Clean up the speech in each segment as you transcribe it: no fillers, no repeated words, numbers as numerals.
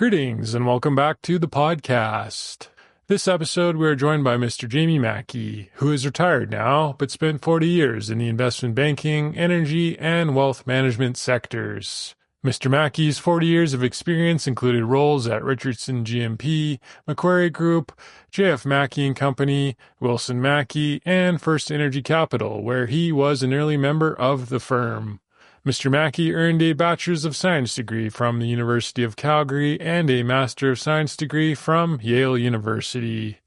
Greetings and welcome back to the podcast. This episode, we're joined by Mr. Jamie Mackie, who is retired now, but spent 40 years in the investment banking, energy, and wealth management sectors. Mr. Mackie's 40 years of experience included roles at Richardson GMP, Macquarie Group, J.F. Mackie & Company, Wilson Mackie, and FirstEnergy Capital, where he was an early member of the firm. Mr. Mackie earned a Bachelor of Science degree from the University of Calgary and a Master of Science degree from Yale University.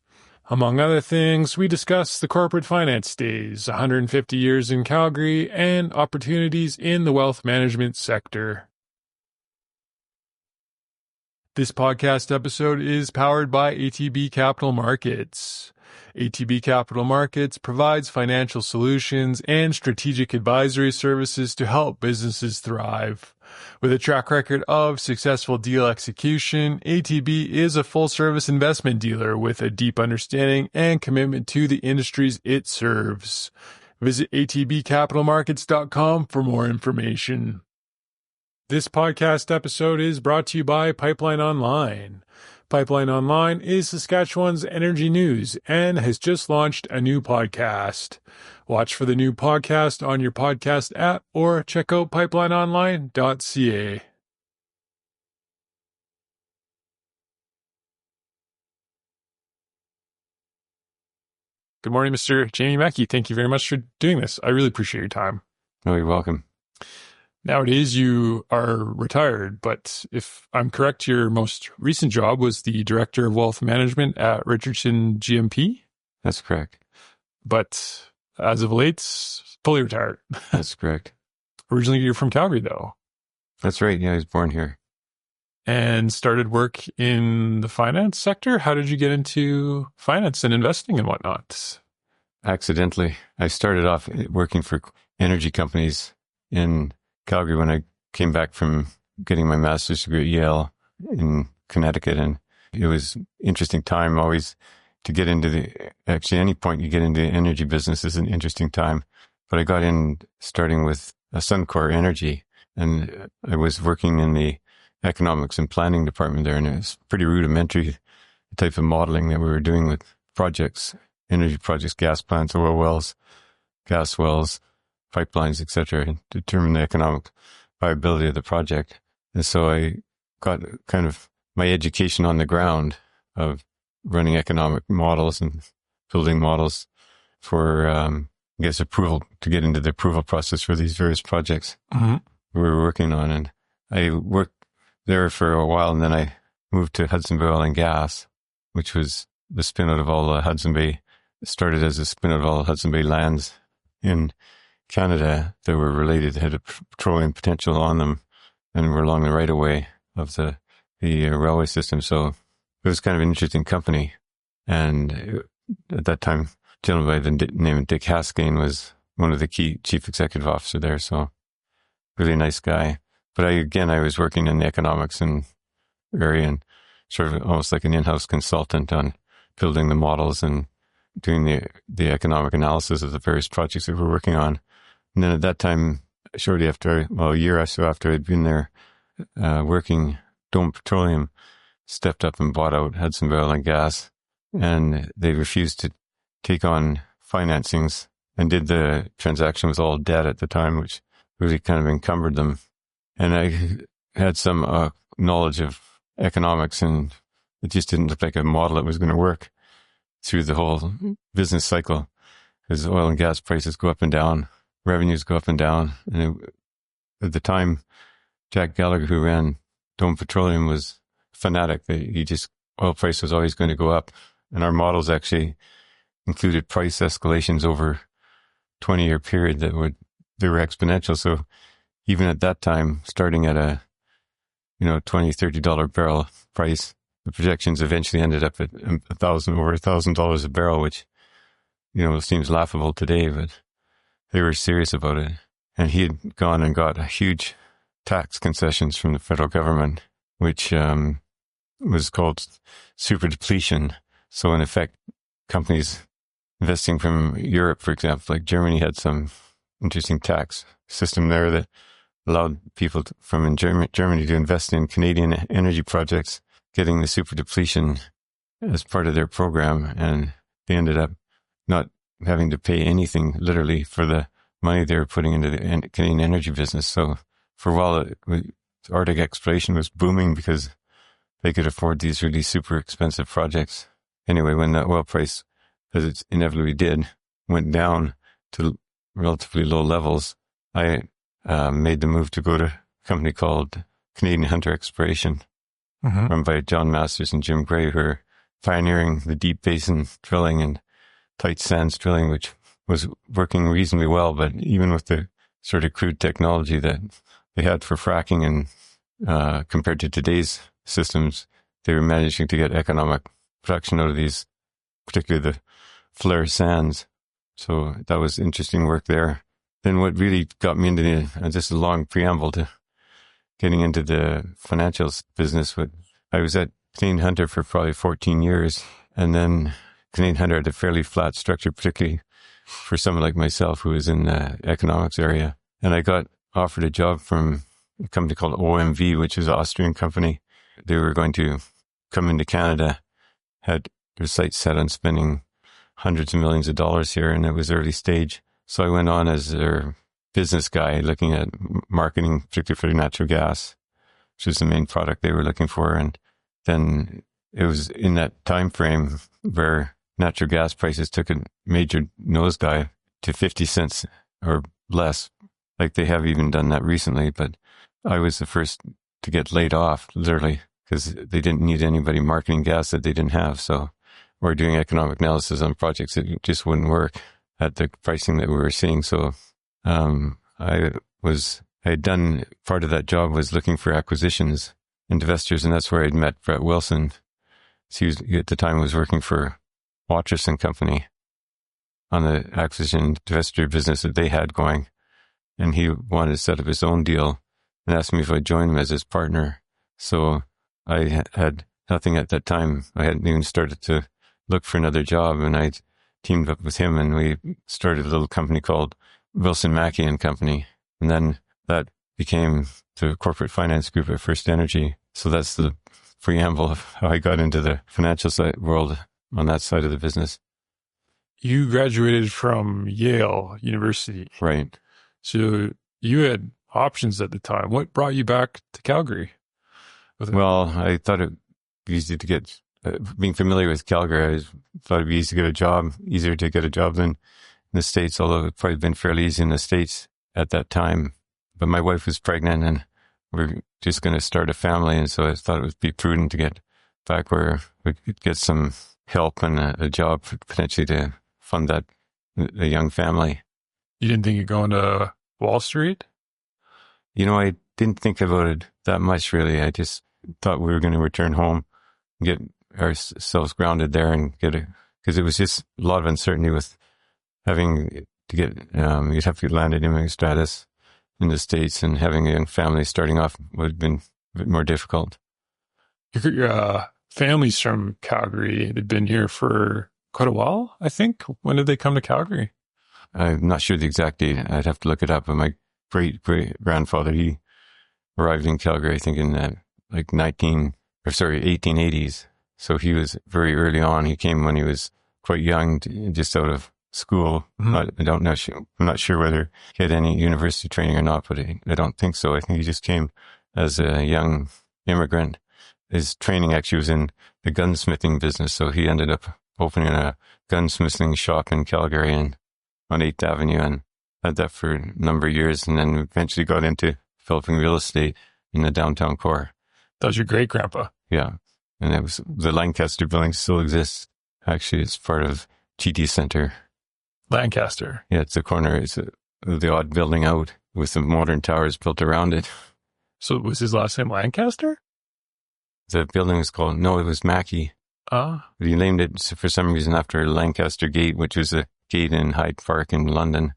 Among other things, we discuss the corporate finance days, 150 years in Calgary, and opportunities in the wealth management sector. This podcast episode is powered by ATB Capital Markets. ATB Capital Markets provides financial solutions and strategic advisory services to help businesses thrive. With a track record of successful deal execution, ATB is a full-service investment dealer with a deep understanding and commitment to the industries it serves. Visit atbcapitalmarkets.com for more information. This podcast episode is brought to you by Pipeline Online. Pipeline Online is Saskatchewan's energy news and has just launched a new podcast. Watch for the new podcast on your podcast app or check out Pipelineonline.ca. Good morning, Mr. Jamie Mackie. Thank you very much for doing this. I really appreciate your time. Oh, you're welcome. Nowadays, you are retired, but if I'm correct, your most recent job was the Director of Wealth Management at Richardson GMP? That's correct. But as of late, fully retired. That's correct. Originally, you're from Calgary, though. That's right. Yeah, I was born here. And started work in the finance sector? How did you get into finance and investing and whatnot? Accidentally. I started off working for energy companies in Calgary when I came back from getting my master's degree at Yale in Connecticut. And it was an interesting time always to get into actually any point you get into the energy business is an interesting time. But I got in starting with Suncor Energy, and I was working in the economics and planning department there. And it was pretty rudimentary, the type of modeling that we were doing with projects, energy projects, gas plants, oil wells, gas wells, pipelines, etc., and determine the economic viability of the project. And so I got kind of my education on the ground of running economic models and building models for, approval, to get into the approval process for these various projects we were working on. And I worked there for a while, and then I moved to Hudson Bay Oil and Gas, which was the spin-out of all the Hudson Bay. It started as a spin-out of all the Hudson Bay lands in Canada that were related, had a petroleum potential on them, and were along the right of way of the railway system. So it was kind of an interesting company. And at that time, a gentleman by the name of Dick Haskane was one of the key chief executive officer there. So really nice guy. But I was working in the economics and area and sort of almost like an in-house consultant on building the models and doing the economic analysis of the various projects that we're working on. And then at that time, shortly after, a year or so after I'd been there working, Dome Petroleum stepped up and bought out Hudson Bay Oil and Gas, and they refused to take on financings and did the transaction with all debt at the time, which really kind of encumbered them. And I had some knowledge of economics, and it just didn't look like a model that was going to work through the whole business cycle, because oil and gas prices go up and down, revenues go up and down. And at the time, Jack Gallagher, who ran Dome Petroleum, was fanatic. Oil price was always going to go up. And our models actually included price escalations over a 20-year period they were exponential. So even at that time, starting at a $20, $30 barrel price, the projections eventually ended up at over $1,000 a barrel, which, seems laughable today, but they were serious about it. And he had gone and got huge tax concessions from the federal government, which was called super depletion. So in effect, companies investing from Europe, for example, like Germany, had some interesting tax system there that allowed people from in Germany to invest in Canadian energy projects, getting the super depletion as part of their program. And they ended up not having to pay anything literally for the money they were putting into the Canadian energy business. So for a while, Arctic exploration was booming because they could afford these really super expensive projects. Anyway, when the oil price, as it inevitably did, went down to relatively low levels, I made the move to go to a company called Canadian Hunter Exploration, run by John Masters and Jim Gray, who are pioneering the deep basin drilling and tight sands drilling, which was working reasonably well. But even with the sort of crude technology that they had for fracking and compared to today's systems, they were managing to get economic production out of these, particularly the flare sands. So that was interesting work there. Then what really got me into just a long preamble to getting into the financials business. I was at Canadian Hunter for probably 14 years. And then Canadian Hunter had a fairly flat structure, particularly for someone like myself who was in the economics area. And I got offered a job from a company called OMV, which is an Austrian company. They were going to come into Canada, had their sights set on spending hundreds of millions of dollars here, and it was early stage. So I went on as their business guy looking at marketing, particularly for natural gas, which was the main product they were looking for. And then it was in that time frame where natural gas prices took a major nosedive to 50 cents or less. Like they have even done that recently, but I was the first to get laid off, literally, because they didn't need anybody marketing gas that they didn't have. So we're doing economic analysis on projects that just wouldn't work at the pricing that we were seeing. So I had done part of that job was looking for acquisitions and investors, and that's where I'd met Brett Wilson. So he at the time was working for Richardson Company on the acquisition divestiture business that they had going, and he wanted to set up his own deal and asked me if I'd join him as his partner. So I had nothing at that time. I hadn't even started to look for another job, and I teamed up with him, and we started a little company called Wilson Mackie and Company. And then that became the corporate finance group at FirstEnergy. So that's the preamble of how I got into the financial world on that side of the business. You graduated from Yale University. Right. So you had options at the time. What brought you back to Calgary? Well, I thought it would be easy to get, being familiar with Calgary, I thought it'd be easy to get a job, easier to get a job than in the States, although it's probably been fairly easy in the States at that time. But my wife was pregnant and we're just going to start a family. And so I thought it would be prudent to get back where we could get some help and a job potentially to fund that, a young family. You didn't think of going to Wall Street? You know, I didn't think about it that much, really. I just thought we were going to return home, get ourselves grounded there and because it was just a lot of uncertainty with having to get, you'd have to get landed immigrant status in the States, and having a young family starting off would have been a bit more difficult. Your family's from Calgary. They've been here for quite a while, I think. When did they come to Calgary? I'm not sure the exact date. I'd have to look it up. But my great-grandfather, he arrived in Calgary, I think in 1880s. So he was very early on. He came when he was quite young, just out of school. Mm-hmm. I'm not sure whether he had any university training or not, but I don't think so. I think he just came as a young immigrant. His training actually was in the gunsmithing business, so he ended up opening a gunsmithing shop in Calgary and on 8th Avenue, and had that for a number of years, and then eventually got into developing real estate in the downtown core. That was your great-grandpa? Yeah. And it was the Lancaster building still exists. Actually, it's part of GT Center. Lancaster? Yeah, it's a corner. It's the odd building out with some modern towers built around it. So was his last name Lancaster? The building was called, no, it was Mackie. But he named it for some reason after Lancaster Gate, which was a gate in Hyde Park in London,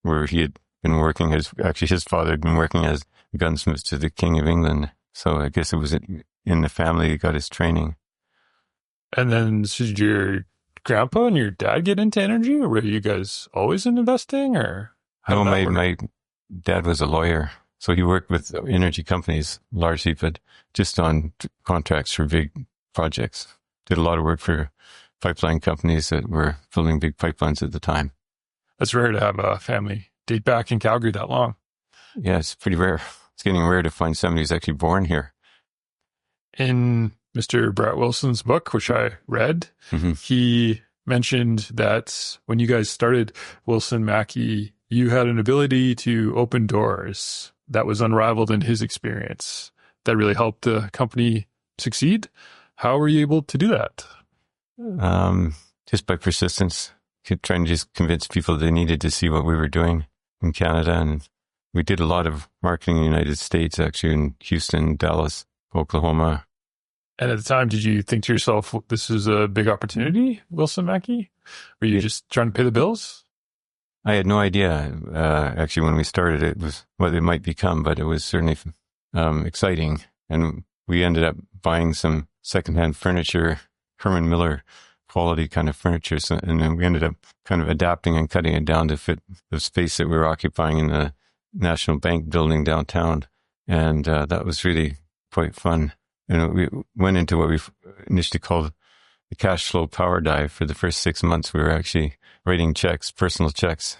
where he had been working. His father had been working as a gunsmith to the King of England. So I guess it was in the family he got his training. And then did your grandpa and your dad get into energy, or were you guys always in investing? Or no, my dad was a lawyer. So he worked with energy companies largely, but just on contracts for big projects. Did a lot of work for pipeline companies that were building big pipelines at the time. That's rare to have a family date back in Calgary that long. Yeah, it's pretty rare. It's getting rare to find somebody who's actually born here. In Mr. Brett Wilson's book, which I read, he mentioned that when you guys started Wilson Mackie, you had an ability to open doors that was unrivaled in his experience. That really helped the company succeed. How were you able to do that? Just by persistence, trying to just convince people they needed to see what we were doing in Canada. And we did a lot of marketing in the United States, actually, in Houston, Dallas, Oklahoma. And at the time, did you think to yourself, this is a big opportunity, Wilson Mackie? Were you just trying to pay the bills? I had no idea, actually, when we started it, was what it might become, but it was certainly exciting. And we ended up buying some secondhand furniture, Herman Miller quality kind of furniture. So, and then we ended up kind of adapting and cutting it down to fit the space that we were occupying in the National Bank building downtown. And that was really quite fun. And we went into what we initially called the cash flow power dive. For the first 6 months, we were actually writing checks, personal checks,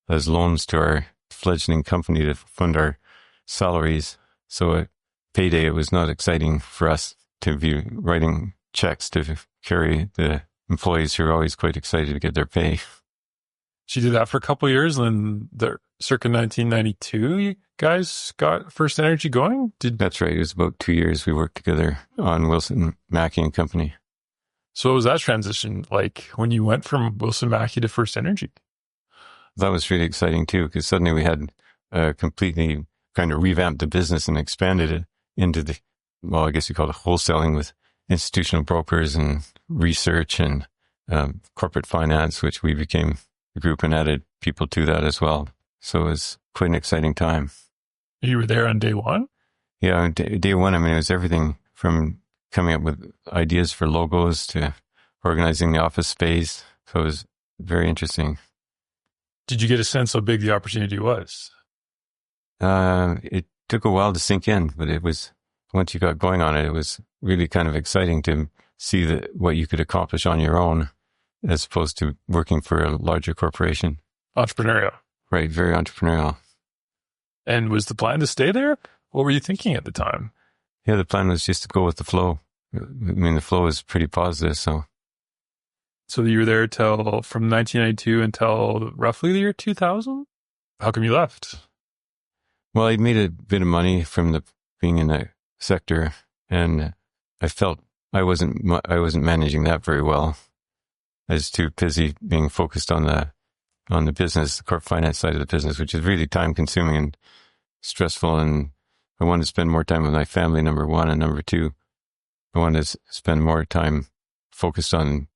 as loans to our fledgling company to fund our salaries. So at payday, it was not exciting for us to be writing checks to carry the employees who were always quite excited to get their pay. She did that for a couple of years, and circa 1992, you guys got FirstEnergy going? That's right. It was about 2 years we worked together on Wilson Mackie and Company. So what was that transition like when you went from Wilson Mackie to FirstEnergy? That was really exciting too, because suddenly we had completely kind of revamped the business and expanded it into the, well, I guess you call it wholesaling with institutional brokers and research and corporate finance, which we became a group and added people to that as well. So it was quite an exciting time. You were there on day one? Yeah, on day one, I mean, it was everything from coming up with ideas for logos to organizing the office space. So it was very interesting. Did you get a sense how big the opportunity was? It took a while to sink in, but it was, once you got going on it, it was really kind of exciting to see what you could accomplish on your own as opposed to working for a larger corporation. Entrepreneurial. Right, very entrepreneurial. And was the plan to stay there? What were you thinking at the time? Yeah, the plan was just to go with the flow. I mean, the flow is pretty positive, so. So you were there from 1992 until roughly the year 2000? How come you left? Well, I'd made a bit of money from being in the sector, and I felt I wasn't managing that very well. I was too busy being focused on the business, the corporate finance side of the business, which is really time consuming and stressful. And I wanted to spend more time with my family, number one, and number two, I wanted to spend more time focused on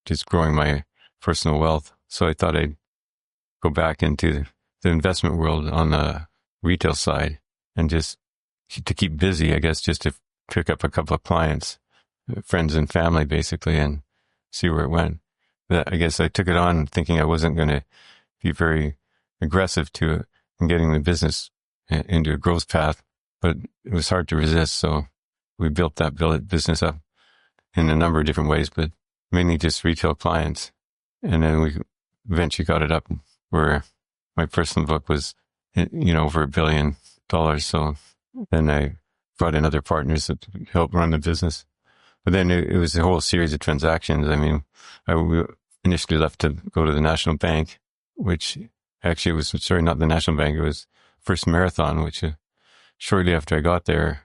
just growing my personal wealth. So I thought I'd go back into the investment world on the retail side and just to keep busy, I guess, just to pick up a couple of clients, friends and family, basically, and see where it went. But I guess I took it on thinking I wasn't going to be very aggressive to it and getting the business into a growth path, but it was hard to resist. So we built that business up in a number of different ways, but mainly just retail clients. And then we eventually got it up where my personal book was, over $1 billion. So then I brought in other partners that helped run the business. But then it was a whole series of transactions. I mean, we initially left to go to the National Bank, which actually was, sorry, not the National Bank, it was First Marathon, which shortly after I got there,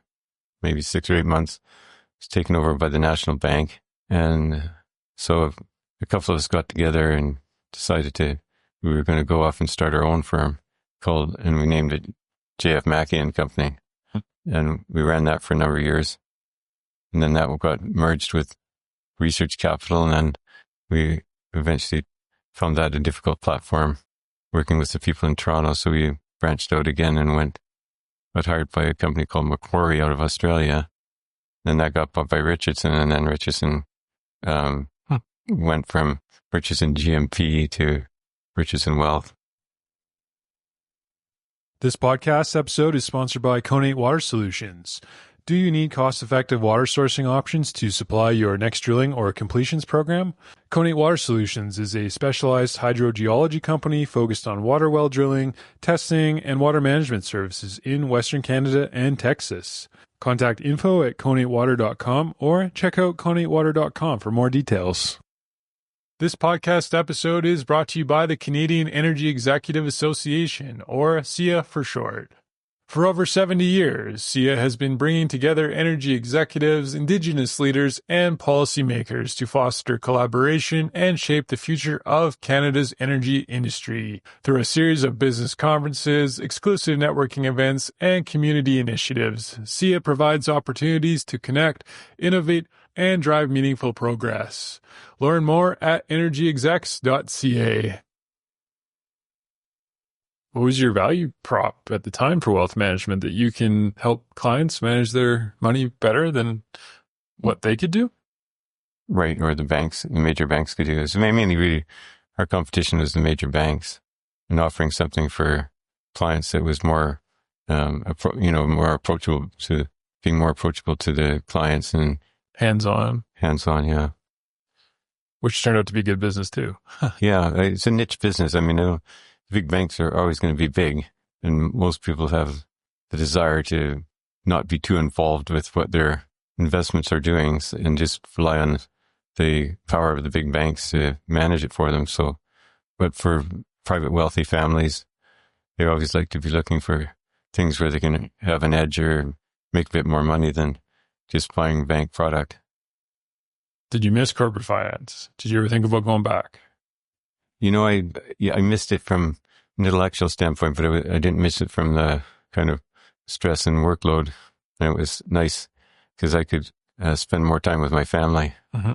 maybe 6 or 8 months, was taken over by the National Bank. And so a couple of us got together and decided we were going to go off and start our own firm and we named it J.F. Mackie and Company. And we ran that for a number of years. And then that got merged with Research Capital. And then we eventually found that a difficult platform working with the people in Toronto. So we branched out again and got hired by a company called Macquarie out of Australia. Then that got bought by Richardson, and then Richardson went from Richardson GMP to Richardson Wealth. This podcast episode is sponsored by Connate Water Solutions. Do you need cost-effective water sourcing options to supply your next drilling or completions program? Connate Water Solutions is a specialized hydrogeology company focused on water well drilling, testing, and water management services in Western Canada and Texas. Contact info@connatewater.com or check out connatewater.com for more details. This podcast episode is brought to you by the Canadian Energy Executive Association, or CEA for short. For over 70 years, CEA has been bringing together energy executives, Indigenous leaders, and policymakers to foster collaboration and shape the future of Canada's energy industry through a series of business conferences, exclusive networking events, and community initiatives. CEA provides opportunities to connect, innovate, and drive meaningful progress. Learn more at energyexecs.ca. What was your value prop at the time for wealth management, that you can help clients manage their money better than what they could do? Right, or the major banks could do this. Mainly, really, our competition was the major banks, and offering something for clients that was more, more approachable to the clients and hands-on, yeah. Which turned out to be good business too. Yeah, it's a niche business. I mean, the big banks are always going to be big, and most people have the desire to not be too involved with what their investments are doing and just rely on the power of the big banks to manage it for them. So, but for private wealthy families, they always like to be looking for things where they can have an edge or make a bit more money than just buying bank product. Did you miss corporate finance? Did you ever think about going back? You know, I missed it from an intellectual standpoint, but I didn't miss it from the kind of stress and workload. And it was nice because I could spend more time with my family. Mm-hmm.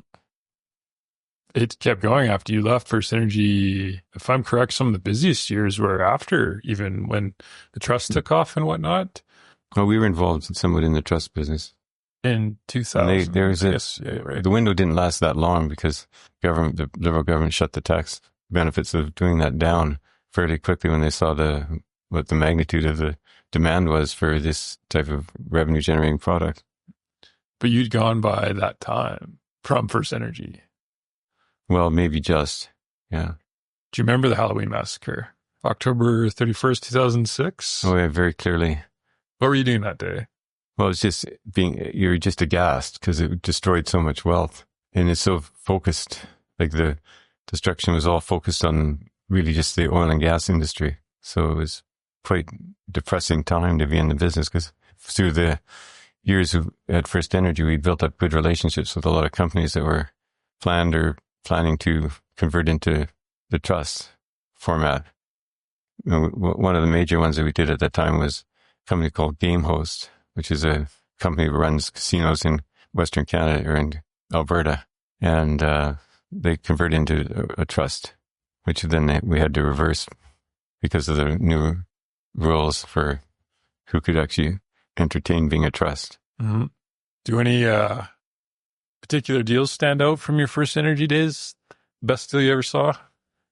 It kept going after you left FirstEnergy. If I'm correct, some of the busiest years were after, even when the trust took off and whatnot. Well, we were involved somewhat in the trust business. In 2000. The window didn't last that long because the Liberal government shut the tax benefits of doing that down fairly quickly when they saw what the magnitude of the demand was for this type of revenue generating product. But you'd gone by that time from FirstEnergy. Well, maybe just, yeah. Do you remember the Halloween massacre? October 31st, 2006? Oh, yeah, very clearly. What were you doing that day? Well, it's just you're just aghast because it destroyed so much wealth. And it's so focused, like the destruction was all focused on really just the oil and gas industry. So it was quite depressing time to be in the business because through the years at FirstEnergy, we built up good relationships with a lot of companies that were planned or planning to convert into the trust format. One of the major ones that we did at that time was a company called Game Host, which is a company that runs casinos in Western Canada or in Alberta. And they converted into a trust, which then we had to reverse because of the new rules for who could actually entertain being a trust. Mm-hmm. Do any particular deals stand out from your FirstEnergy days? Best deal you ever saw?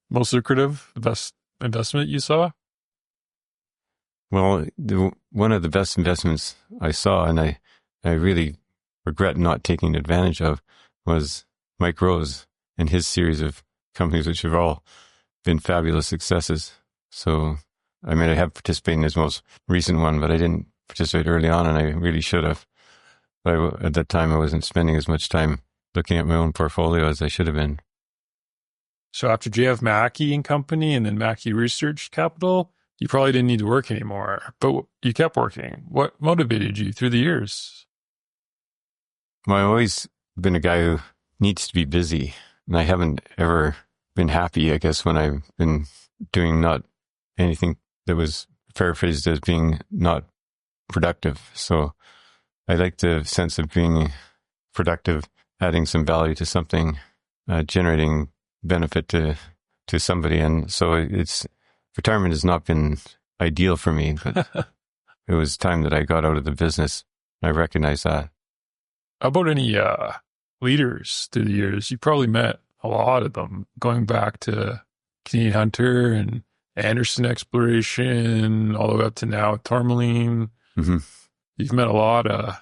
Most lucrative? The best investment you saw? Well, one of the best investments I saw, and I really regret not taking advantage of, was Mike Rose and his series of companies, which have all been fabulous successes. So, I mean, I have participated in his most recent one, but I didn't participate early on, and I really should have. But at that time, I wasn't spending as much time looking at my own portfolio as I should have been. So after J.F. Mackie and Company and then Mackie Research Capital, you probably didn't need to work anymore, but you kept working. What motivated you through the years? Well, I've always been a guy who needs to be busy, and I haven't ever been happy, I guess, when I've been doing not anything that was paraphrased as being not productive. So I like the sense of being productive, adding some value to something, generating benefit to somebody. And so retirement has not been ideal for me, but it was time that I got out of the business. I recognize that. How about any leaders through the years? You probably met a lot of them, going back to Canadian Hunter and Anderson exploration, all the way up to now Tourmaline. Mm-hmm. You've met a lot of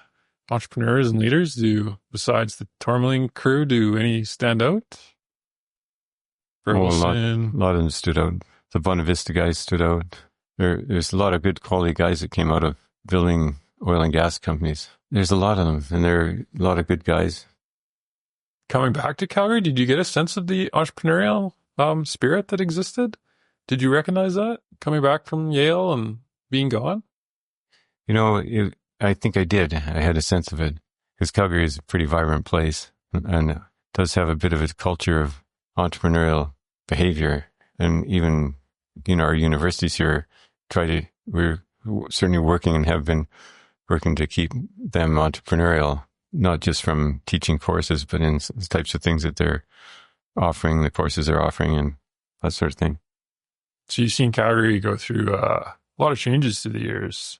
entrepreneurs and leaders. Besides the Tourmaline crew, do any stand out? A Wilson. lot of them stood out. The Bonavista guys stood out. There's a lot of good quality guys that came out of building oil and gas companies. There's a lot of them, and there are a lot of good guys. Coming back to Calgary, did you get a sense of the entrepreneurial spirit that existed? Did you recognize that coming back from Yale and being gone? I think I did. I had a sense of it because Calgary is a pretty vibrant place and it does have a bit of a culture of entrepreneurial behavior. And even, our universities here we're certainly working and have been working to keep them entrepreneurial, not just from teaching courses, but in the types of things that they're offering, the courses they're offering and that sort of thing. So you've seen Calgary go through a lot of changes through the years.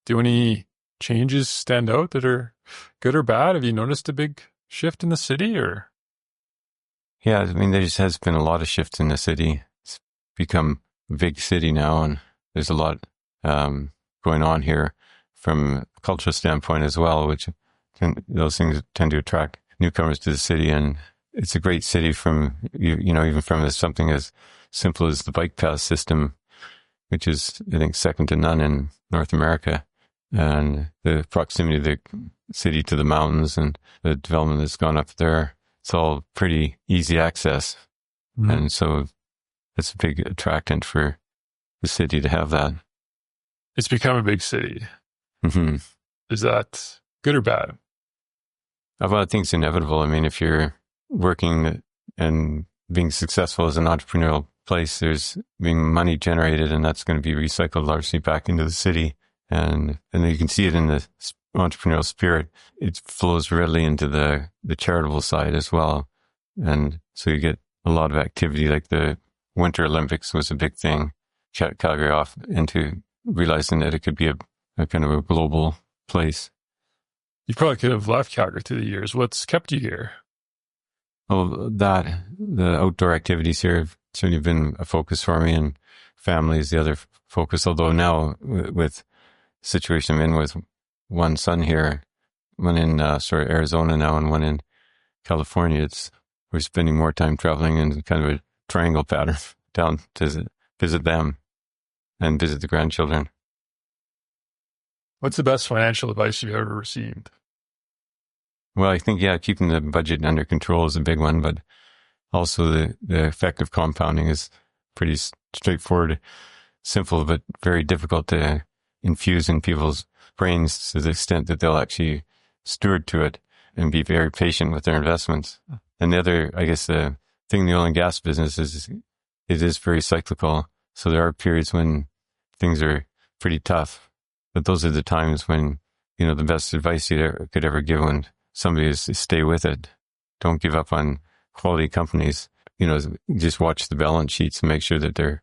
Do any changes stand out that are good or bad? Have you noticed a big shift in the city or? Yeah, I mean, there just has been a lot of shifts in the city. It's become a big city now, and there's a lot going on here from a cultural standpoint as well, which those things tend to attract newcomers to the city. And it's a great city from, even from something as simple as the bike path system, which is, I think, second to none in North America. And the proximity of the city to the mountains and the development that's gone up there, it's all pretty easy access. Mm-hmm. And so it's a big attractant for the city to have that. It's become a big city. Mm-hmm. Is that good or bad? Well, I think it's inevitable. I mean, if you're working and being successful as an entrepreneurial place, there's being money generated, and that's going to be recycled largely back into the city. And you can see it in the entrepreneurial spirit. It flows readily into the charitable side as well. And so you get a lot of activity, like the Winter Olympics was a big thing. Calgary off into realizing that it could be a kind of a global place. You probably could have left Calgary through the years. What's kept you here? Well, the outdoor activities here have certainly been a focus for me, and family is the other focus. Although now with the situation I'm in with one son here, one in Arizona now and one in California, we're spending more time traveling in kind of a triangle pattern down to visit them and visit the grandchildren. What's the best financial advice you've ever received? Well, I think, keeping the budget under control is a big one, but also the effect of compounding is pretty straightforward, simple, but very difficult to infuse in people's brains to the extent that they'll actually steward to it and be very patient with their investments. And the other, I guess, the thing in the oil and gas business is it is very cyclical. So there are periods when things are pretty tough, but those are the times when, the best advice you could ever give when somebody is stay with it. Don't give up on quality companies. Just watch the balance sheets and make sure that they're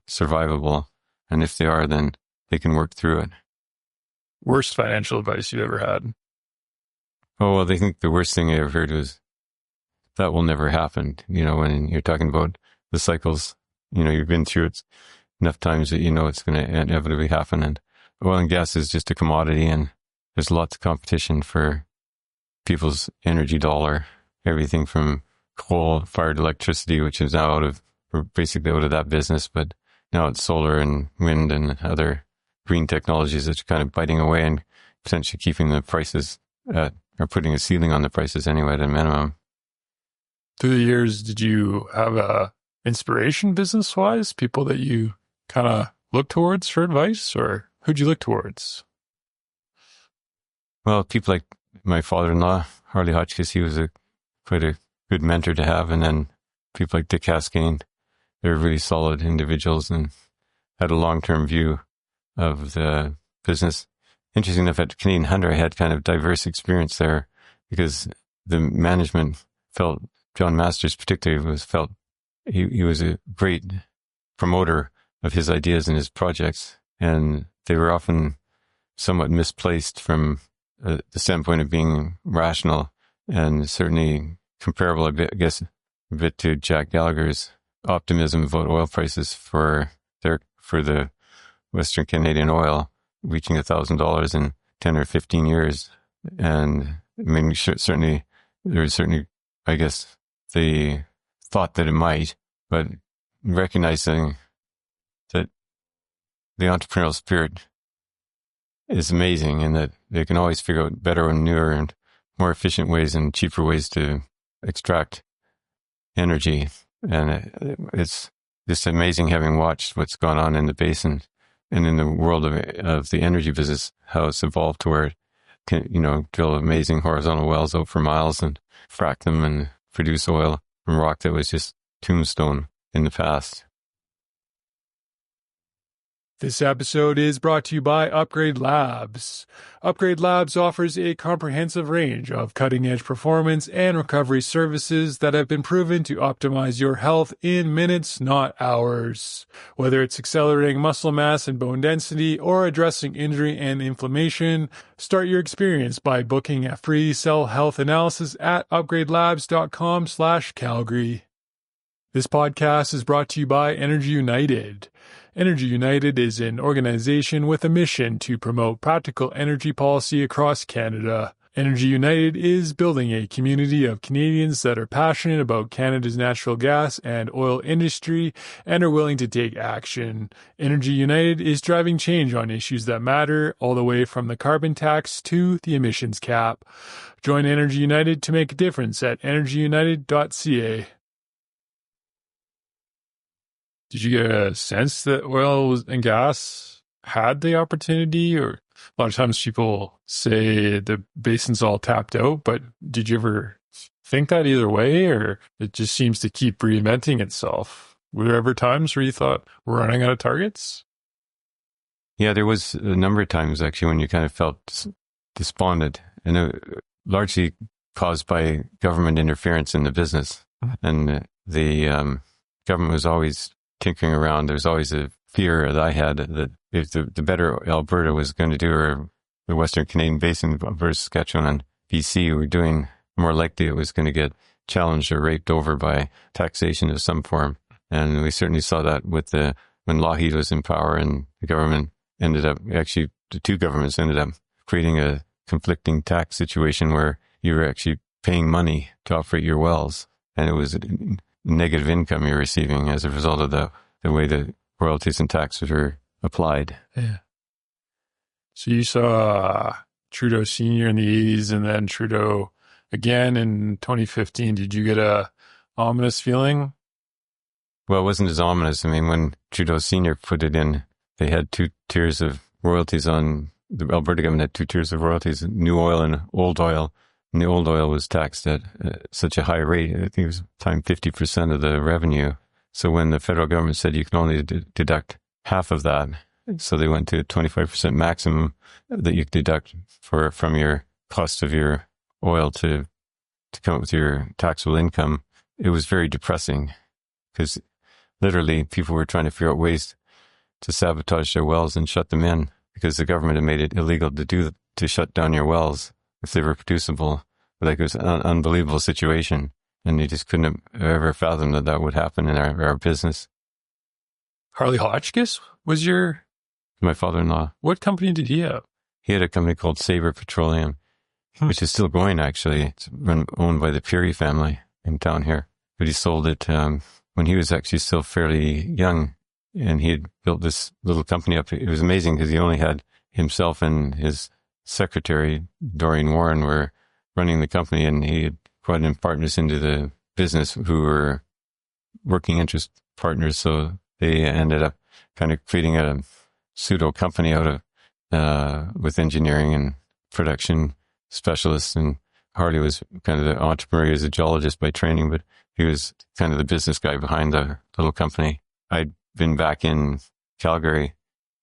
survivable. And if they are, then they can work through it. Worst financial advice you ever had? Oh, well, I think the worst thing I ever heard was that will never happen. When you're talking about the cycles, you've been through it enough times that it's going to inevitably happen. And oil and gas is just a commodity, and there's lots of competition for people's energy dollar. Everything from coal-fired electricity, which is now we're basically out of that business, but now it's solar and wind and other green technologies that are kind of biting away and potentially keeping the prices or putting a ceiling on the prices anyway at a minimum. Through the years, did you have a inspiration business-wise? People that you kind of look towards for advice, or who'd you look towards? Well, people like my father-in-law, Harley Hotchkiss, he was quite a good mentor to have. And then people like Dick Haskane, they're really solid individuals and had a long-term view of the business. Interesting enough, at Canadian Hunter, I had kind of diverse experience there because the management felt, John Masters particularly, felt he was a great promoter of his ideas and his projects, and they were often somewhat misplaced from the standpoint of being rational, and certainly comparable, I guess, a bit to Jack Gallagher's optimism about oil prices for there for the Western Canadian oil reaching $1,000 in 10 or 15 years. And I mean, there was certainly, I guess, the thought that it might, but recognizing that the entrepreneurial spirit is amazing and that they can always figure out better and newer and more efficient ways and cheaper ways to extract energy. And it's just amazing having watched what's gone on in the basin and in the world of the energy business, how it's evolved to where it can, drill amazing horizontal wells out for miles and frack them and produce oil from rock that was just tombstone in the past. This episode is brought to you by Upgrade Labs. Upgrade Labs offers a comprehensive range of cutting-edge performance and recovery services that have been proven to optimize your health in minutes, not hours. Whether it's accelerating muscle mass and bone density or addressing injury and inflammation, start your experience by booking a free cell health analysis at upgradelabs.com/Calgary. This podcast is brought to you by Energy United. Energy United is an organization with a mission to promote practical energy policy across Canada. Energy United is building a community of Canadians that are passionate about Canada's natural gas and oil industry and are willing to take action. Energy United is driving change on issues that matter, all the way from the carbon tax to the emissions cap. Join Energy United to make a difference at energyunited.ca. Did you get a sense that oil and gas had the opportunity? Or a lot of times people say the basin's all tapped out, but did you ever think that either way, or it just seems to keep reinventing itself? Were there ever times where you thought we're running out of targets? Yeah, there was a number of times actually when you kind of felt despondent, and largely caused by government interference in the business. And the government was always tinkering around. There's always a fear that I had that if the better Alberta was going to do, or the Western Canadian Basin, Alberta, Saskatchewan, and BC were doing, more likely it was going to get challenged or raped over by taxation of some form. And we certainly saw that when Lougheed was in power, and the government the two governments ended up creating a conflicting tax situation where you were actually paying money to operate your wells, and it was negative income you're receiving as a result of the way the royalties and taxes were applied. Yeah. So you saw Trudeau Sr. in the 80s and then Trudeau again in 2015. Did you get a ominous feeling? Well, it wasn't as ominous. I mean, when Trudeau Sr. put it in, they had two tiers of royalties on, the Alberta government had two tiers of royalties, new oil and old oil. And the old oil was taxed at such a high rate. I think it was 50% of the revenue. So when the federal government said you can only deduct half of that, so they went to a 25% maximum that you could deduct from your cost of your oil to come up with your taxable income. It was very depressing because literally people were trying to figure out ways to sabotage their wells and shut them in because the government had made it illegal to shut down your wells if they were producible. Like, it was an unbelievable situation, and you just couldn't have ever fathomed that would happen in our business. Harley Hotchkiss was my father-in-law. What company did he have? He had a company called Sabre Petroleum, which is still going, actually. It's owned by the Peary family in town here. But he sold it when he was actually still fairly young, and he had built this little company up. It was amazing because he only had himself and his secretary, Doreen Warren, were running the company, and he had brought in partners into the business who were working interest partners. So they ended up kind of creating a pseudo company out of with engineering and production specialists. And Harley was kind of the entrepreneur. He was a geologist by training, but he was kind of the business guy behind the little company. I'd been back in Calgary.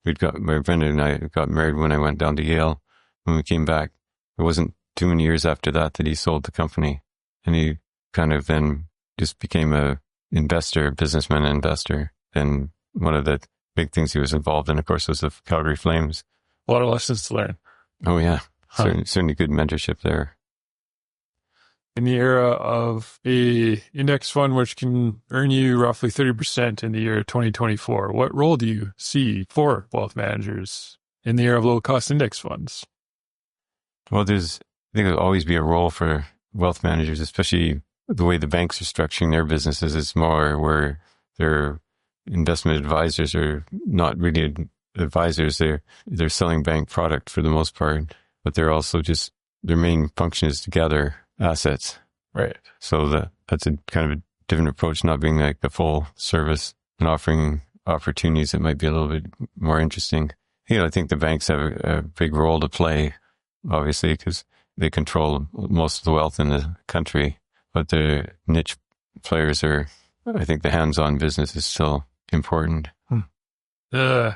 My Brenda and I got married when I went down to Yale. When we came back, it wasn't too many years after that he sold the company, and he kind of then just became businessman investor. And one of the big things he was involved in, of course, was the Calgary Flames. A lot of lessons to learn. Oh yeah, certainly good mentorship there. In the era of a index fund which can earn you roughly 30% in the year 2024, what role do you see for wealth managers in the era of low-cost index funds? Well, I think there'll always be a role for wealth managers, especially the way the banks are structuring their businesses. It's more where their investment advisors are not really advisors. They're selling bank product for the most part, but they're also just, their main function is to gather assets. Right. So that's a kind of a different approach, not being like the full service and offering opportunities that might be a little bit more interesting. I think the banks have a big role to play, obviously, because they control most of the wealth in the country, but the niche players I think the hands-on business is still important.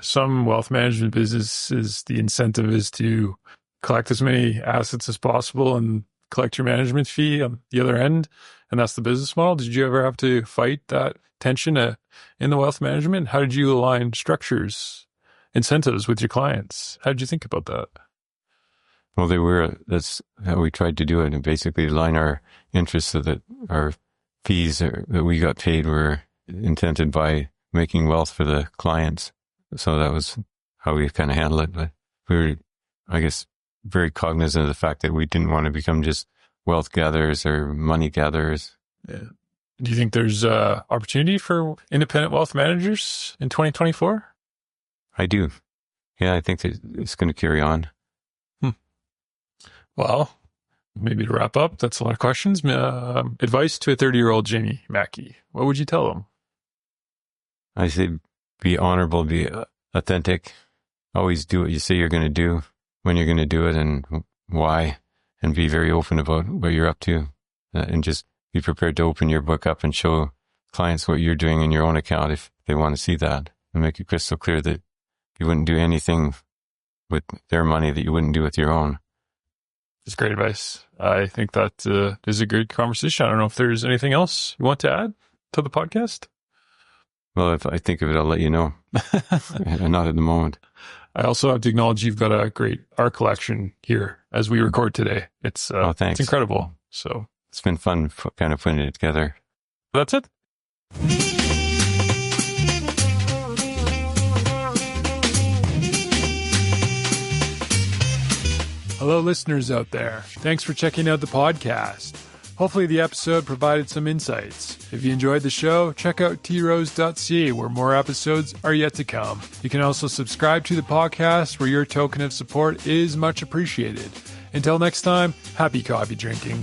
Some wealth management businesses, the incentive is to collect as many assets as possible and collect your management fee on the other end, and that's the business model. Did you ever have to fight that tension in the wealth management? How did you align structures, incentives with your clients? How did you think about that? Well, that's how we tried to do it, and basically align our interests so that our fees that we got paid were intended by making wealth for the clients. So that was how we kind of handled it. But we were, I guess, very cognizant of the fact that we didn't want to become just wealth gatherers or money gatherers. Yeah. Do you think there's opportunity for independent wealth managers in 2024? I do. Yeah, I think that it's going to carry on. Well, maybe to wrap up, that's a lot of questions. Advice to a 30-year-old Jamie Mackie. What would you tell him? I say be honorable, be authentic. Always do what you say you're going to do, when you're going to do it, and why, and be very open about what you're up to, and just be prepared to open your book up and show clients what you're doing in your own account if they want to see that, and make it crystal clear that you wouldn't do anything with their money that you wouldn't do with your own. That's great advice. I think that is a good conversation. I don't know if there's anything else you want to add to the podcast. Well, if I think of it, I'll let you know. Not at the moment. I also have to acknowledge you've got a great art collection here as we record today. It's thanks. It's incredible. So it's been fun kind of putting it together. That's it. Hello, listeners out there. Thanks for checking out the podcast. Hopefully the episode provided some insights. If you enjoyed the show, check out trose.ca where more episodes are yet to come. You can also subscribe to the podcast where your token of support is much appreciated. Until next time, happy coffee drinking.